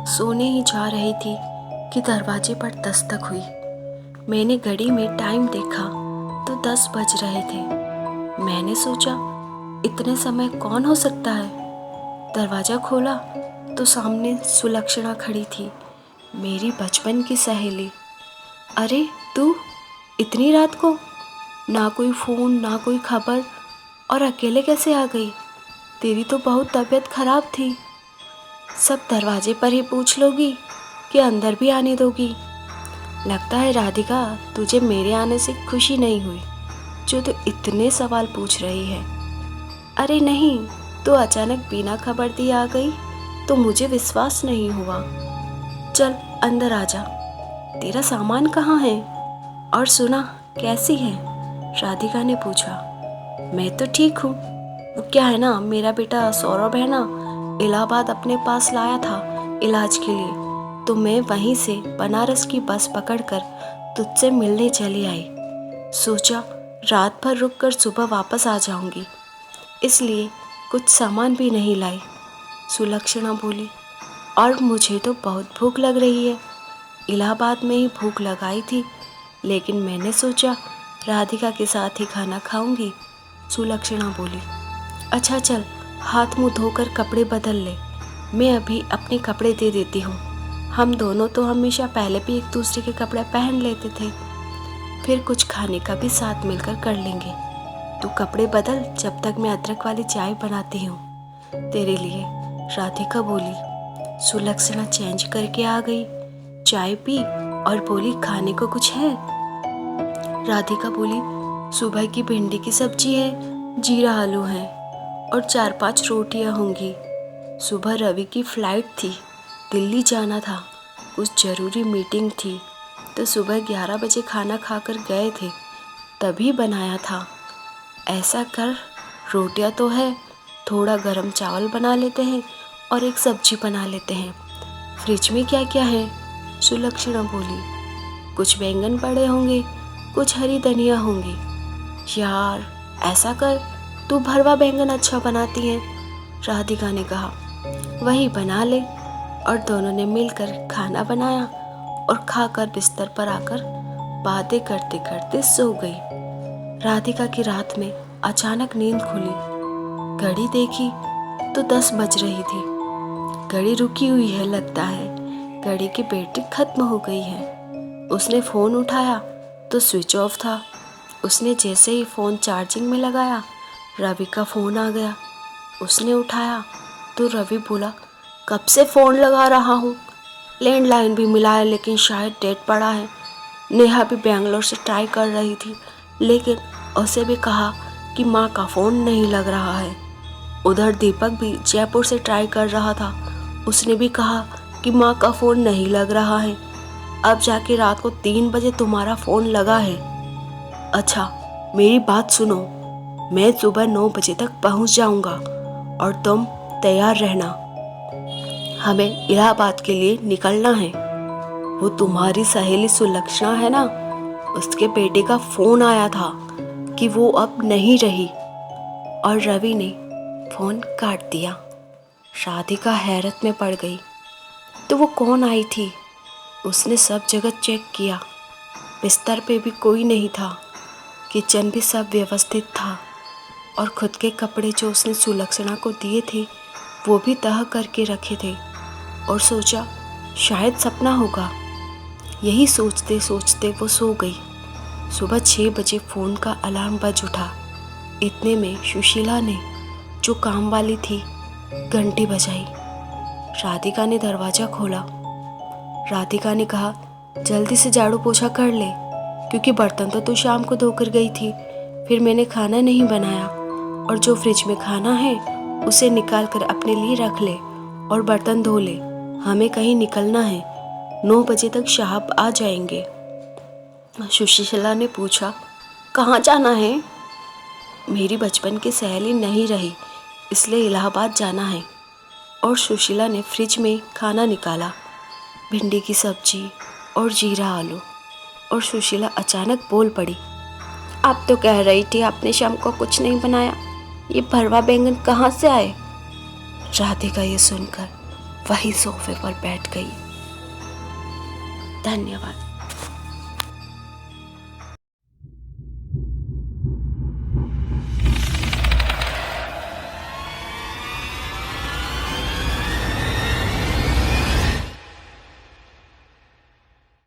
सोने ही जा रही थी कि दरवाजे पर दस्तक हुई। मैंने घड़ी में टाइम देखा तो 10 बज रहे थे। मैंने सोचा इतने समय कौन हो सकता है। दरवाज़ा खोला तो सामने सुलक्षणा खड़ी थी, मेरी बचपन की सहेली। अरे तू, इतनी रात को? ना कोई फ़ोन ना कोई खबर, और अकेले कैसे आ गई? तेरी तो बहुत तबीयत खराब थी। सब दरवाजे पर ही पूछ लोगी कि अंदर भी आने दोगी? लगता है राधिका, तुझे मेरे आने से खुशी नहीं हुई जो तू इतने सवाल पूछ रही है। अरे नहीं, तू अचानक बिना खबर दिए आ गई तो मुझे विश्वास नहीं हुआ। चल अंदर आ जा। तेरा सामान कहाँ है? और सुना, कैसी है? राधिका ने पूछा। मैं तो ठीक हूँ। वो क्या है ना, मेरा बेटा सौरभ है ना, इलाहाबाद अपने पास लाया था इलाज के लिए, तो मैं वहीं से बनारस की बस पकड़कर तुझसे मिलने चली आई। सोचा रात भर रुककर सुबह वापस आ जाऊंगी, इसलिए कुछ सामान भी नहीं लाई। सुलक्षणा बोली। और मुझे तो बहुत भूख लग रही है। इलाहाबाद में ही भूख लगाई थी, लेकिन मैंने सोचा राधिका के साथ ही खाना खाऊंगी। सुलक्षणा बोली। अच्छा चल, हाथ मुंह धोकर कपड़े बदल ले, मैं अभी अपने कपड़े दे देती हूँ। हम दोनों तो हमेशा पहले भी एक दूसरे के कपड़े पहन लेते थे, फिर कुछ खाने का भी साथ मिलकर कर लेंगे। तू कपड़े बदल, जब तक मैं अदरक वाली चाय बनाती हूँ तेरे लिए, राधिका बोली। सुलक्षणा चेंज करके आ गई, चाय पी और बोली, खाने को कुछ है? राधिका बोली, सुबह की भिंडी की सब्जी है, जीरा आलू है और 4-5 रोटियां होंगी। सुबह रवि की फ्लाइट थी, दिल्ली जाना था, कुछ ज़रूरी मीटिंग थी, तो सुबह 11 बजे खाना खाकर गए थे, तभी बनाया था। ऐसा कर, रोटियां तो है, थोड़ा गरम चावल बना लेते हैं और एक सब्जी बना लेते हैं। फ्रिज में क्या क्या है? सुलक्षणा बोली। कुछ बैंगन पड़े होंगे, कुछ हरी धनिया होंगी। यार ऐसा कर, तू भरवा बैंगन अच्छा बनाती है, राधिका ने कहा। वही बना ले। और दोनों ने मिलकर खाना बनाया और खाकर बिस्तर पर आकर बातें करते करते सो गई। राधिका की रात में अचानक नींद खुली। घड़ी देखी तो 10 बज रही थी। घड़ी रुकी हुई है, लगता है घड़ी की बैटरी खत्म हो गई है। उसने फ़ोन उठाया तो स्विच ऑफ था। उसने जैसे ही फ़ोन चार्जिंग में लगाया, रवि का फ़ोन आ गया। उसने उठाया तो रवि बोला, कब से फ़ोन लगा रहा हूँ, लैंडलाइन भी मिला है लेकिन शायद डेड पड़ा है। नेहा भी बेंगलोर से ट्राई कर रही थी, लेकिन उसे भी कहा कि माँ का फ़ोन नहीं लग रहा है। उधर दीपक भी जयपुर से ट्राई कर रहा था, उसने भी कहा कि माँ का फ़ोन नहीं लग रहा है। अब जाके रात को 3 बजे तुम्हारा फ़ोन लगा है। अच्छा मेरी बात सुनो, मैं सुबह 9 बजे तक पहुँच जाऊँगा और तुम तैयार रहना, हमें इलाहाबाद के लिए निकलना है। वो तुम्हारी सहेली सुलक्षणा है ना, उसके बेटे का फ़ोन आया था कि वो अब नहीं रही। और रवि ने फ़ोन काट दिया। राधिका हैरत में पड़ गई। तो वो कौन आई थी? उसने सब जगह चेक किया, बिस्तर पे भी कोई नहीं था, किचन भी सब व्यवस्थित था, और खुद के कपड़े जो उसने सुलक्षणा को दिए थे वो भी तह करके रखे थे। और सोचा शायद सपना होगा। यही सोचते सोचते वो सो गई। सुबह 6 बजे फ़ोन का अलार्म बज उठा। इतने में सुशीला ने, जो काम वाली थी, घंटी बजाई। राधिका ने दरवाज़ा खोला। राधिका ने कहा, जल्दी से झाड़ू पोछा कर ले, क्योंकि बर्तन तो तू शाम को धोकर गई थी, फिर मैंने खाना नहीं बनाया, और जो फ्रिज में खाना है उसे निकाल कर अपने लिए रख ले और बर्तन धो ले, हमें कहीं निकलना है, 9 बजे तक साहब आ जाएंगे। सुशीला ने पूछा, कहाँ जाना है? मेरी बचपन की सहेली नहीं रही, इसलिए इलाहाबाद जाना है। और सुशीला ने फ्रिज में खाना निकाला, भिंडी की सब्जी और जीरा आलू। और सुशीला अचानक बोल पड़ी, आप तो कह रही थी आपने शाम को कुछ नहीं बनाया, ये भरवा बैंगन कहाँ से आए? राधिका ये सुनकर वही सोफे पर बैठ गई। धन्यवाद।